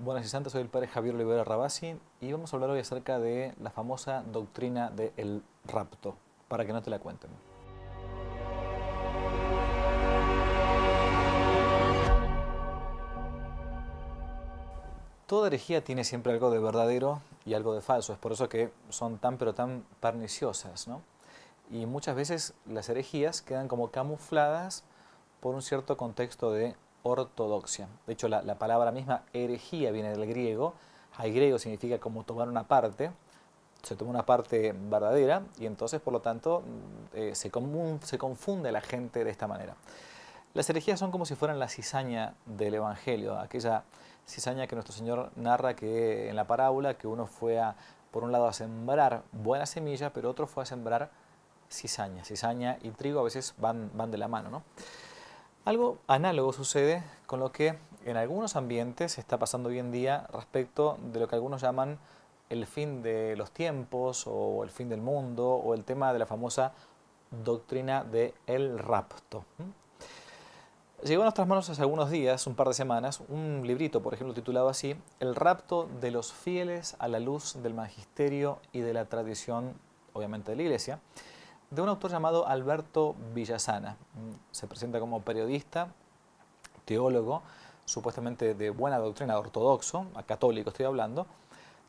Buenas y santas, soy el padre Javier Olivera Rabasi y vamos a hablar hoy acerca de la famosa doctrina del rapto, para que no te la cuenten. Toda herejía tiene siempre algo de verdadero y algo de falso, es por eso que son tan pero tan perniciosas, ¿no? Y muchas veces las herejías quedan como camufladas por un cierto contexto de ortodoxia. De hecho, la palabra misma herejía viene del griego. Hay griego significa como tomar una parte, se toma una parte verdadera y entonces, por lo tanto, se confunde la gente de esta manera. Las herejías son como si fueran la cizaña del Evangelio, aquella cizaña que nuestro Señor narra que en la parábola, que uno fue por un lado a sembrar buena semilla, pero otro fue a sembrar cizaña. Cizaña y trigo a veces van de la mano, ¿no? Algo análogo sucede con lo que en algunos ambientes está pasando hoy en día respecto de lo que algunos llaman el fin de los tiempos o el fin del mundo o el tema de la famosa doctrina del rapto. Llegó a nuestras manos hace algunos días, un par de semanas, un librito, por ejemplo, titulado así, El rapto de los fieles a la luz del magisterio y de la tradición, obviamente, de la Iglesia, de un autor llamado Alberto Villasana. Se presenta como periodista, teólogo, supuestamente de buena doctrina, ortodoxo, católico estoy hablando,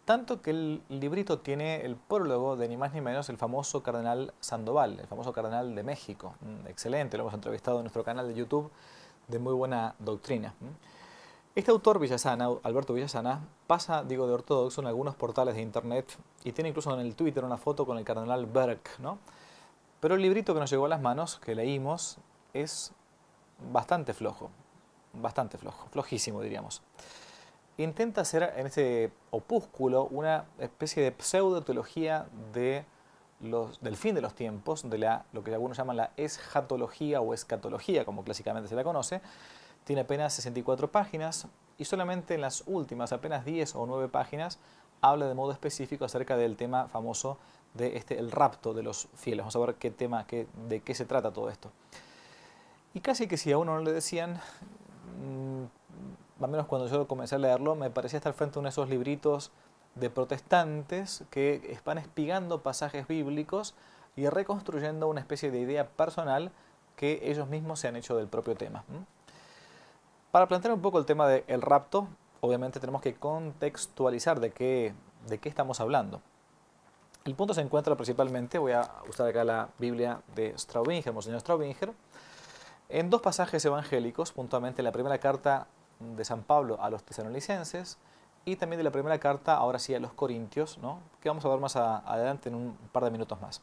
tanto que el librito tiene el prólogo de ni más ni menos el famoso cardenal Sandoval, el famoso cardenal de México. Excelente, lo hemos entrevistado en nuestro canal de YouTube, de muy buena doctrina. Este autor Villasana, Alberto Villasana, pasa, digo, de ortodoxo en algunos portales de internet y tiene incluso en el Twitter una foto con el cardenal Berg, ¿no? Pero el librito que nos llegó a las manos, que leímos, es bastante flojo, flojísimo diríamos. Intenta hacer en este opúsculo una especie de pseudo-teología del fin de los tiempos, de lo que algunos llaman la eschatología o escatología, como clásicamente se la conoce. Tiene apenas 64 páginas y solamente en las últimas, apenas 10 o 9 páginas, habla de modo específico acerca del tema famoso de el rapto de los fieles. Vamos a ver de qué se trata todo esto. Y casi que si a uno no le decían, al menos cuando yo comencé a leerlo, me parecía estar frente a uno de esos libritos de protestantes que van espigando pasajes bíblicos y reconstruyendo una especie de idea personal que ellos mismos se han hecho del propio tema. Para plantear un poco el tema del rapto, obviamente tenemos que contextualizar de qué estamos hablando. El punto se encuentra principalmente, voy a usar acá la Biblia de Straubinger, Monseñor Straubinger, en dos pasajes evangélicos, puntualmente la primera carta de San Pablo a los tesalonicenses y también de la primera carta, ahora sí, a los corintios, ¿no? Que vamos a ver más adelante en un par de minutos más.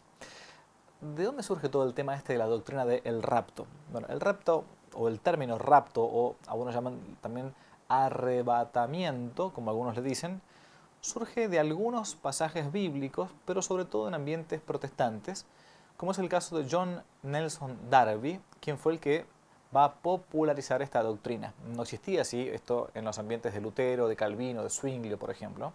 ¿De dónde surge todo el tema de la doctrina del rapto? Bueno, el rapto, o el término rapto, o algunos llaman también arrebatamiento, como algunos le dicen, surge de algunos pasajes bíblicos, pero sobre todo en ambientes protestantes, como es el caso de John Nelson Darby, quien fue el que va a popularizar esta doctrina. No existía así esto en los ambientes de Lutero, de Calvino, de Zwingli, por ejemplo.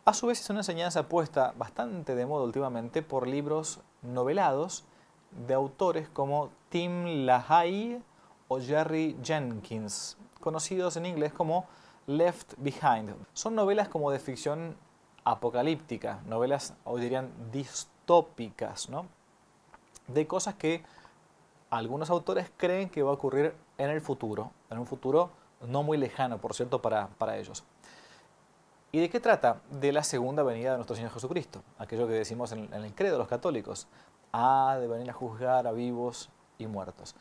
A su vez es una enseñanza puesta bastante de moda últimamente por libros novelados de autores como Tim LaHaye o Jerry Jenkins, conocidos en inglés como Left Behind. Son novelas como de ficción apocalíptica, novelas, hoy dirían, distópicas, ¿no? De cosas que algunos autores creen que va a ocurrir en un futuro no muy lejano, por cierto, para ellos. ¿Y de qué trata? De la segunda venida de nuestro Señor Jesucristo, aquello que decimos en el credo de los católicos, ha de venir a juzgar a vivos y muertos.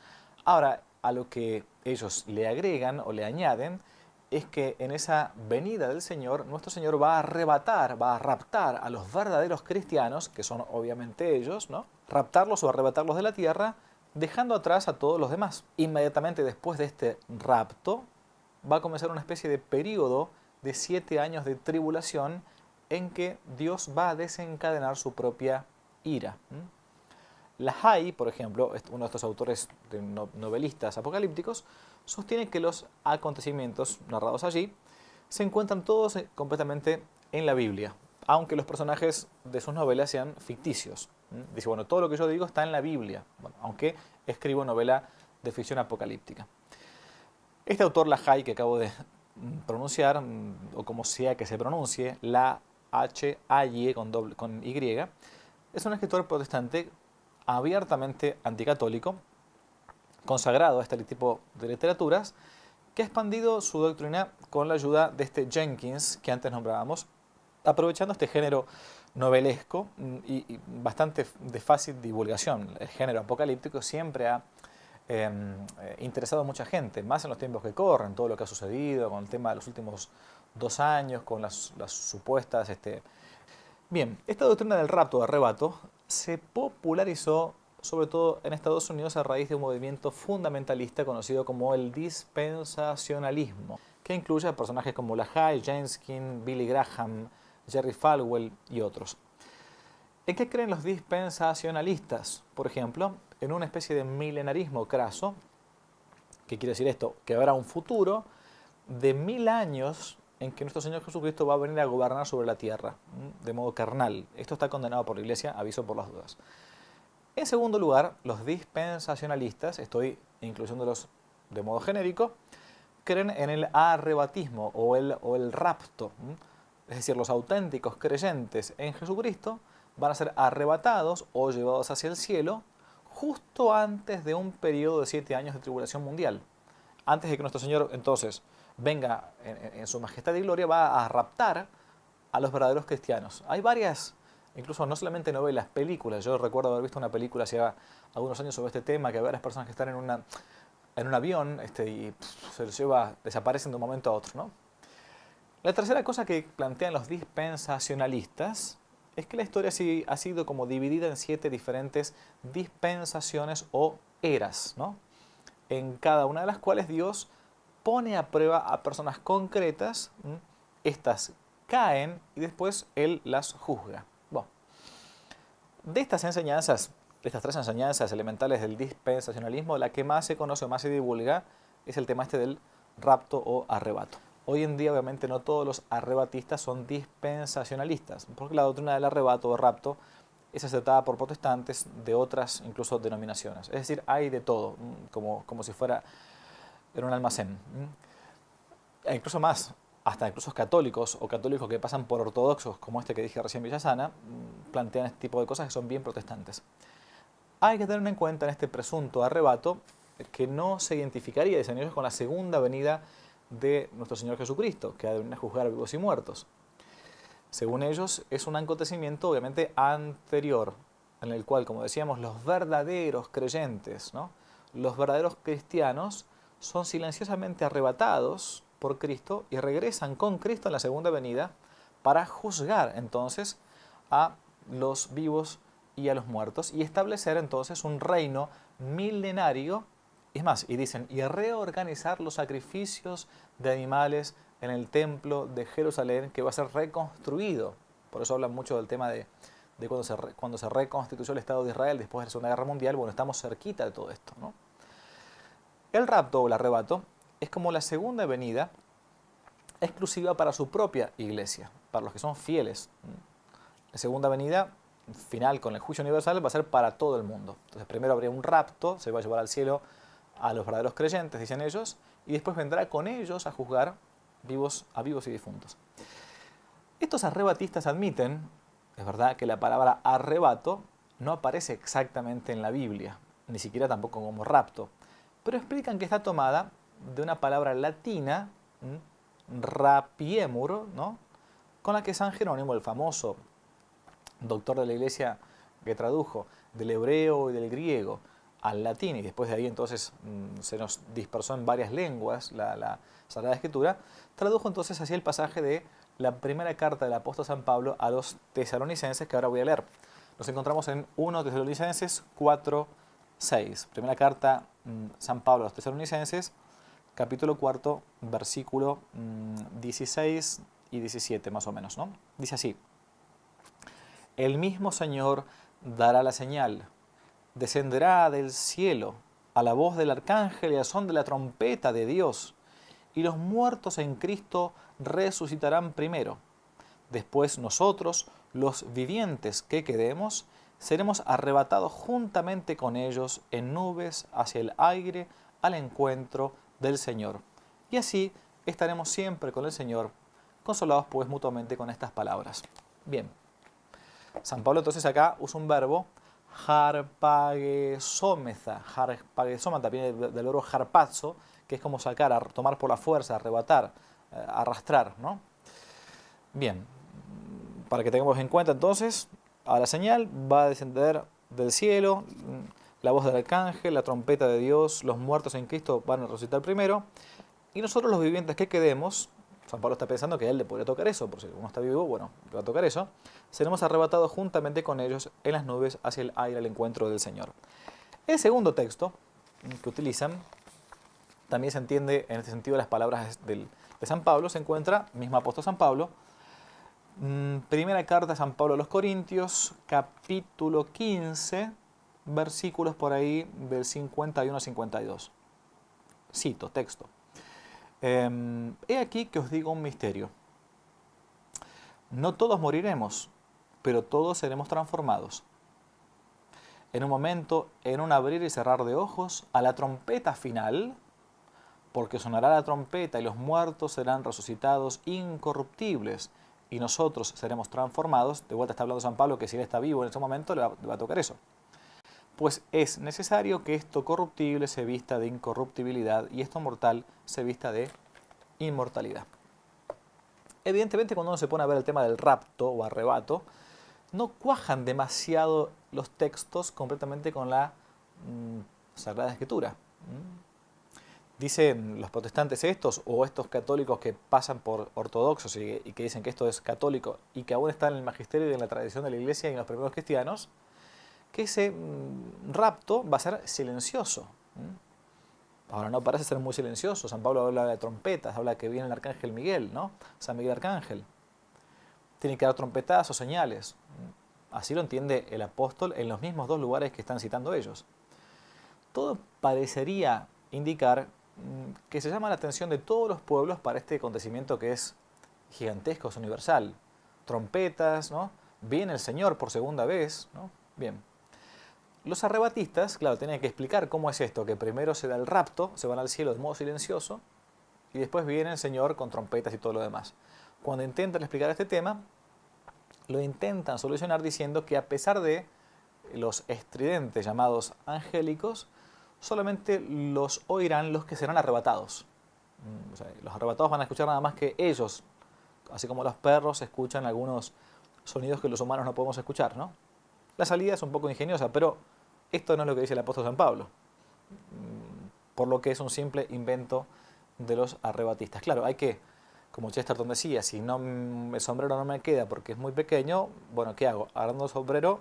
Ahora, a lo que ellos le agregan o le añaden es que en esa venida del Señor, nuestro Señor va a arrebatar, va a raptar a los verdaderos cristianos, que son obviamente ellos, ¿no? Raptarlos o arrebatarlos de la tierra, dejando atrás a todos los demás. Inmediatamente después de este rapto, va a comenzar una especie de periodo de 7 años de tribulación en que Dios va a desencadenar su propia ira. LaHaye, por ejemplo, uno de estos autores novelistas apocalípticos, sostiene que los acontecimientos narrados allí se encuentran todos completamente en la Biblia, aunque los personajes de sus novelas sean ficticios. Dice, bueno, todo lo que yo digo está en la Biblia, bueno, aunque escribo novela de ficción apocalíptica. Este autor LaHaye que acabo de pronunciar, o como sea que se pronuncie, la H-A-Y con Y, es un escritor protestante abiertamente anticatólico, consagrado a este tipo de literaturas, que ha expandido su doctrina con la ayuda de este Jenkins que antes nombrábamos, aprovechando este género novelesco y bastante de fácil divulgación. El género apocalíptico siempre ha interesado a mucha gente, más en los tiempos que corren, todo lo que ha sucedido con el tema de los últimos 2 años, con las supuestas... Bien, esta doctrina del rapto o arrebato se popularizó sobre todo en Estados Unidos a raíz de un movimiento fundamentalista conocido como el dispensacionalismo, que incluye a personajes como LaHaye, James King, Billy Graham, Jerry Falwell y otros. ¿En qué creen los dispensacionalistas? Por ejemplo, en una especie de milenarismo craso. ¿Qué quiere decir esto? Que habrá un futuro de 1000 años en que nuestro Señor Jesucristo va a venir a gobernar sobre la tierra, de modo carnal. Esto está condenado por la Iglesia, aviso por las dudas. En segundo lugar, los dispensacionalistas, estoy incluyéndolos de modo genérico, creen en el arrebatismo o el rapto. Es decir, los auténticos creyentes en Jesucristo van a ser arrebatados o llevados hacia el cielo justo antes de un periodo de 7 años de tribulación mundial. Antes de que nuestro Señor entonces venga en su majestad y gloria, va a raptar a los verdaderos cristianos. Hay varias, incluso no solamente novelas, películas. Yo recuerdo haber visto una película hace algunos años sobre este tema, que hay varias personas que están en un avión y se los lleva, desaparecen de un momento a otro, ¿no? La tercera cosa que plantean los dispensacionalistas es que la historia ha sido como dividida en 7 diferentes dispensaciones o eras, ¿no? En cada una de las cuales Dios pone a prueba a personas concretas, estas caen y después Él las juzga. Bueno, de estas enseñanzas, de estas 3 enseñanzas elementales del dispensacionalismo, la que más se conoce, más se divulga, es el tema del rapto o arrebato. Hoy en día, obviamente, no todos los arrebatistas son dispensacionalistas, porque la doctrina del arrebato o rapto es aceptada por protestantes de otras, incluso, denominaciones. Es decir, hay de todo, como si fuera en un almacén. E incluso más, hasta incluso católicos o católicos que pasan por ortodoxos, como este que dije recién, Villasana, plantean este tipo de cosas que son bien protestantes. Hay que tener en cuenta en este presunto arrebato que no se identificaría, dicen ellos, con la segunda venida de nuestro Señor Jesucristo, que ha de venir a juzgar a vivos y muertos. Según ellos, es un acontecimiento obviamente anterior, en el cual, como decíamos, los verdaderos creyentes, ¿no? Los verdaderos cristianos son silenciosamente arrebatados por Cristo y regresan con Cristo en la segunda venida para juzgar entonces a los vivos y a los muertos y establecer entonces un reino milenario. Es más, y dicen, y reorganizar los sacrificios de animales en el templo de Jerusalén, que va a ser reconstruido. Por eso hablan mucho del tema de cuando se reconstituyó el Estado de Israel después de la Segunda Guerra Mundial. Bueno, estamos cerquita de todo esto, ¿no? El rapto o el arrebato es como la segunda venida exclusiva para su propia iglesia, para los que son fieles. La segunda venida final con el juicio universal va a ser para todo el mundo. Entonces primero habría un rapto, se va a llevar al cielo a los verdaderos creyentes, dicen ellos, y después vendrá con ellos a juzgar a vivos y difuntos. Estos arrebatistas admiten, es verdad, que la palabra arrebato no aparece exactamente en la Biblia, ni siquiera tampoco como rapto, pero explican que está tomada de una palabra latina, rapiemur, ¿no? Con la que San Jerónimo, el famoso doctor de la Iglesia que tradujo del hebreo y del griego al latín, y después de ahí entonces se nos dispersó en varias lenguas la Sagrada Escritura, tradujo entonces así el pasaje de la primera carta del apóstol San Pablo a los tesalonicenses, que ahora voy a leer. Nos encontramos en 1 Tesalonicenses 4:6. Primera carta San Pablo a los tesalonicenses, capítulo 4, versículo 16 y 17 más o menos, ¿no? Dice así: el mismo Señor dará la señal, descenderá del cielo a la voz del arcángel y al son de la trompeta de Dios, y los muertos en Cristo resucitarán primero. Después nosotros, los vivientes que quedemos, seremos arrebatados juntamente con ellos en nubes hacia el aire al encuentro del Señor. Y así estaremos siempre con el Señor, consolados pues mutuamente con estas palabras. Bien, San Pablo entonces acá usa un verbo, harpagesomeza. Harpagesomata viene del verbo harpazo, que es como sacar, tomar por la fuerza, arrebatar, arrastrar, ¿no? Bien, para que tengamos en cuenta entonces, a la señal va a descender del cielo la voz del arcángel, la trompeta de Dios, los muertos en Cristo van a resucitar primero, y nosotros los vivientes que quedemos, San Pablo está pensando que a él le podría tocar eso, por si uno está vivo, bueno, le va a tocar eso, seremos arrebatados juntamente con ellos en las nubes hacia el aire al encuentro del Señor. El segundo texto que utilizan, también se entiende en este sentido las palabras de San Pablo, se encuentra, mismo apóstol San Pablo, primera carta de San Pablo a los Corintios, capítulo 15, versículos por ahí del 51 al 52. Cito, texto. He aquí que os digo un misterio. No todos moriremos, pero todos seremos transformados. En un momento, en un abrir y cerrar de ojos, a la trompeta final, porque sonará la trompeta y los muertos serán resucitados incorruptibles, y nosotros seremos transformados. De vuelta está hablando San Pablo que si él está vivo en ese momento le va a tocar eso. Pues es necesario que esto corruptible se vista de incorruptibilidad y esto mortal se vista de inmortalidad. Evidentemente, cuando uno se pone a ver el tema del rapto o arrebato, no cuajan demasiado los textos completamente con la Sagrada Escritura. Dicen los protestantes estos o estos católicos que pasan por ortodoxos y que dicen que esto es católico y que aún está en el magisterio y en la tradición de la Iglesia y en los primeros cristianos, que ese rapto va a ser silencioso. Ahora no parece ser muy silencioso. San Pablo habla de trompetas, habla que viene el arcángel Miguel, ¿no? San Miguel Arcángel. Tiene que dar trompetadas o señales. Así lo entiende el apóstol en los mismos dos lugares que están citando ellos. Todo parecería indicar que se llama la atención de todos los pueblos para este acontecimiento que es gigantesco, es universal. Trompetas, ¿no? Viene el Señor por segunda vez, ¿no? Bien. Los arrebatistas, claro, tienen que explicar cómo es esto, que primero se da el rapto, se van al cielo de modo silencioso, y después viene el Señor con trompetas y todo lo demás. Cuando intentan explicar este tema, lo intentan solucionar diciendo que a pesar de los estridentes llamados angélicos, solamente los oirán los que serán arrebatados. O sea, los arrebatados van a escuchar nada más que ellos, así como los perros escuchan algunos sonidos que los humanos no podemos escuchar, ¿no? La salida es un poco ingeniosa, pero esto no es lo que dice el apóstol San Pablo, por lo que es un simple invento de los arrebatistas. Claro, hay que, como Chesterton decía, si no, el sombrero no me queda porque es muy pequeño, bueno, ¿qué hago? ¿Agrando el sombrero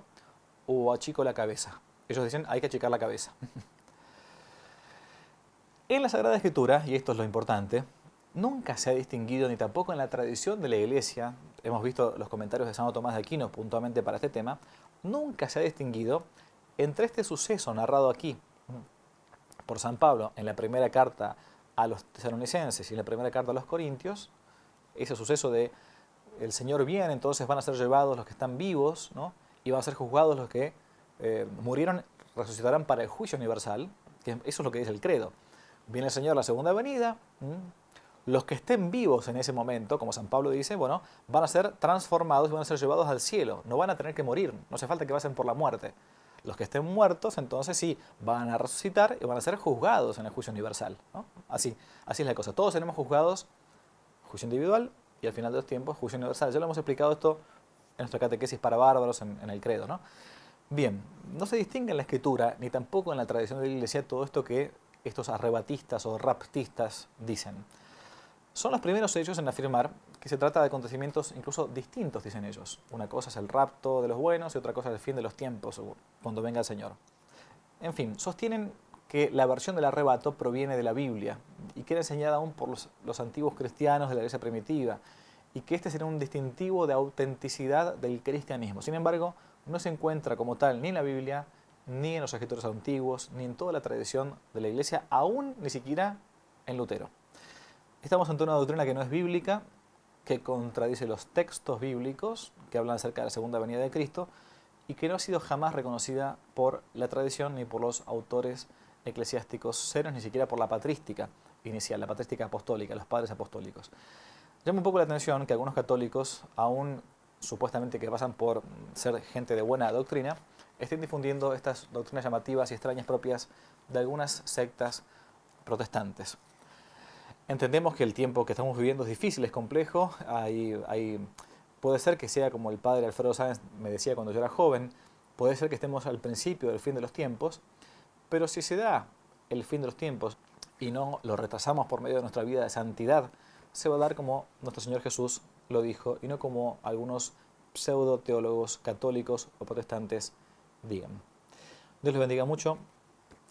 o achico la cabeza? Ellos dicen, hay que achicar la cabeza. En la Sagrada Escritura, y esto es lo importante, nunca se ha distinguido, ni tampoco en la tradición de la Iglesia, hemos visto los comentarios de Santo Tomás de Aquino puntualmente para este tema, nunca se ha distinguido entre este suceso narrado aquí por San Pablo en la primera carta a los tesalonicenses y en la primera carta a los corintios, ese suceso de el Señor viene, entonces van a ser llevados los que están vivos, ¿no? Y van a ser juzgados los que murieron, resucitarán para el juicio universal, que eso es lo que dice el credo. Viene el Señor la segunda venida, los que estén vivos en ese momento, como San Pablo dice, bueno, van a ser transformados y van a ser llevados al cielo, no van a tener que morir, no hace falta que pasen por la muerte. Los que estén muertos, entonces sí, van a resucitar y van a ser juzgados en el juicio universal, ¿no? Así es la cosa. Todos seremos juzgados, juicio individual y al final de los tiempos, juicio universal. Ya lo hemos explicado esto en nuestra catequesis para bárbaros en el credo, ¿no? Bien, no se distingue en la Escritura ni tampoco en la tradición de la Iglesia todo esto que estos arrebatistas o raptistas dicen. Son los primeros ellos en afirmar que se trata de acontecimientos incluso distintos, dicen ellos. Una cosa es el rapto de los buenos y otra cosa es el fin de los tiempos, cuando venga el Señor. En fin, sostienen que la versión del arrebato proviene de la Biblia y que era enseñada aún por los antiguos cristianos de la iglesia primitiva y que este sería un distintivo de autenticidad del cristianismo. Sin embargo, no se encuentra como tal ni en la Biblia, ni en los escritores antiguos, ni en toda la tradición de la iglesia, aún ni siquiera en Lutero. Estamos ante una doctrina que no es bíblica, que contradice los textos bíblicos que hablan acerca de la segunda venida de Cristo y que no ha sido jamás reconocida por la tradición ni por los autores eclesiásticos serios, ni siquiera por la patrística, inicial, la patrística apostólica, los padres apostólicos. Llama un poco la atención que algunos católicos, aún supuestamente que pasan por ser gente de buena doctrina, estén difundiendo estas doctrinas llamativas y extrañas propias de algunas sectas protestantes. Entendemos que el tiempo que estamos viviendo es difícil, es complejo. Puede ser que sea como el padre Alfredo Sáenz me decía cuando yo era joven, puede ser que estemos al principio del fin de los tiempos, pero si se da el fin de los tiempos y no lo retrasamos por medio de nuestra vida de santidad, se va a dar como nuestro Señor Jesús lo dijo y no como algunos pseudo teólogos católicos o protestantes digan. Dios les bendiga mucho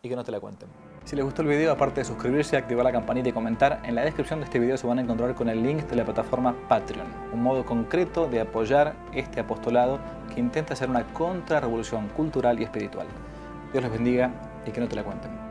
y que no te la cuenten. Si les gustó el video, aparte de suscribirse, activar la campanita y comentar, en la descripción de este video se van a encontrar con el link de la plataforma Patreon, un modo concreto de apoyar este apostolado que intenta hacer una contrarrevolución cultural y espiritual. Dios les bendiga y que no te la cuenten.